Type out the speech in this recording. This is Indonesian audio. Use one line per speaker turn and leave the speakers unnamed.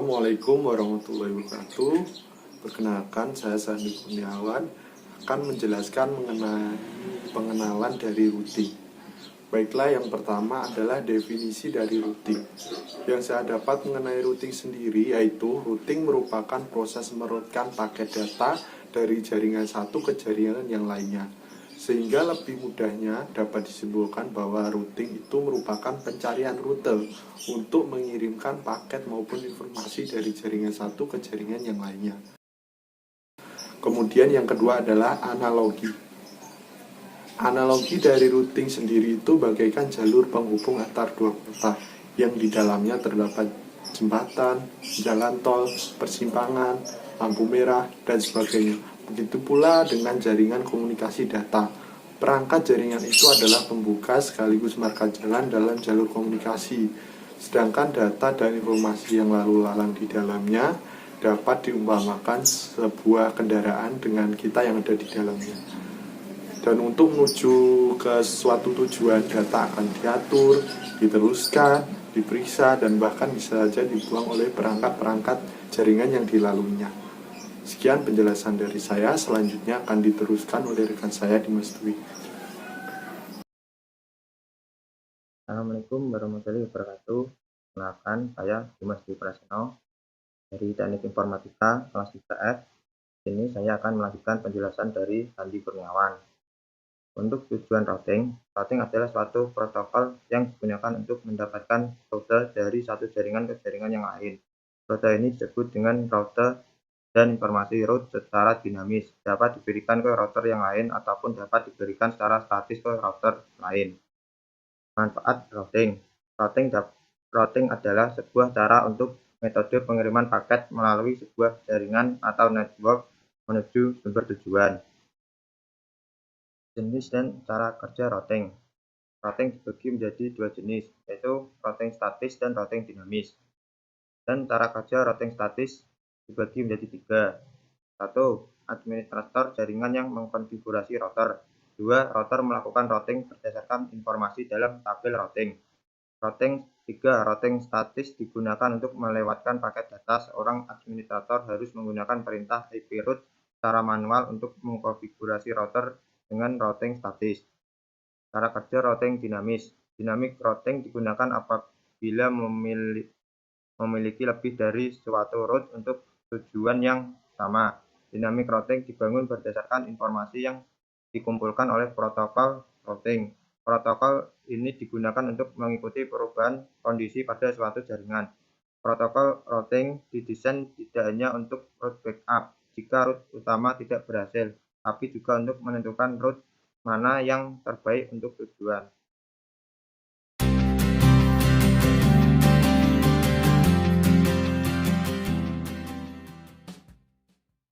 Assalamualaikum warahmatullahi wabarakatuh. Perkenalkan, saya Sandi Kurniawan akan menjelaskan mengenai pengenalan dari routing. Baiklah, yang pertama adalah definisi dari routing. Yang saya dapat mengenai routing sendiri yaitu routing merupakan proses meroutkan paket data dari jaringan satu ke jaringan yang lainnya. Sehingga lebih mudahnya dapat disimpulkan bahwa routing itu merupakan pencarian rute untuk mengirimkan paket maupun informasi dari jaringan satu ke jaringan yang lainnya. Kemudian yang kedua adalah analogi. Analogi dari routing sendiri itu bagaikan jalur penghubung antar dua kota yang di dalamnya terdapat jembatan, jalan tol, persimpangan, lampu merah, dan sebagainya. Begitu pula dengan jaringan komunikasi data. Perangkat jaringan itu adalah pembuka sekaligus marka jalan dalam jalur komunikasi. Sedangkan data dan informasi yang lalu lalang di dalamnya dapat diumpamakan sebuah kendaraan dengan kita yang ada di dalamnya. Dan untuk menuju ke suatu tujuan, data akan diatur, diteruskan, diperiksa, dan bahkan bisa saja dibuang oleh perangkat-perangkat jaringan yang dilaluinya. Sekian penjelasan dari saya, selanjutnya akan diteruskan oleh rekan saya Dimas Dwi.
Assalamualaikum warahmatullahi wabarakatuh. Perkenalkan, saya Dimas Dwi Prasetyo dari Teknik Informatika kelas 3F. Ini saya akan melanjutkan penjelasan dari Sandi Kurniawan. Untuk tujuan routing adalah suatu protokol yang digunakan untuk mendapatkan rute dari satu jaringan ke jaringan yang lain. Rute ini disebut dengan rute, dan informasi route secara dinamis dapat diberikan ke router yang lain ataupun dapat diberikan secara statis ke router lain. Manfaat routing. Routing adalah sebuah cara untuk metode pengiriman paket melalui sebuah jaringan atau network menuju sumber tujuan. Jenis dan cara kerja routing. Routing dibagi menjadi dua jenis, yaitu routing statis dan routing dinamis. Dan cara kerja routing statis dibagi menjadi tiga. 1. Administrator jaringan yang mengkonfigurasi router. 2. Router melakukan routing berdasarkan informasi dalam tabel routing. 3. Routing statis digunakan untuk melewatkan paket data. Seorang administrator harus menggunakan perintah IP route secara manual untuk mengkonfigurasi router dengan routing statis. Cara kerja routing dinamis. Dynamic routing digunakan apabila memiliki lebih dari suatu route untuk tujuan yang sama. Dynamic routing dibangun berdasarkan informasi yang dikumpulkan oleh protokol routing. Protokol ini digunakan untuk mengikuti perubahan kondisi pada suatu jaringan. Protokol routing didesain tidak hanya untuk route backup jika route utama tidak berhasil, tapi juga untuk menentukan route mana yang terbaik untuk tujuan.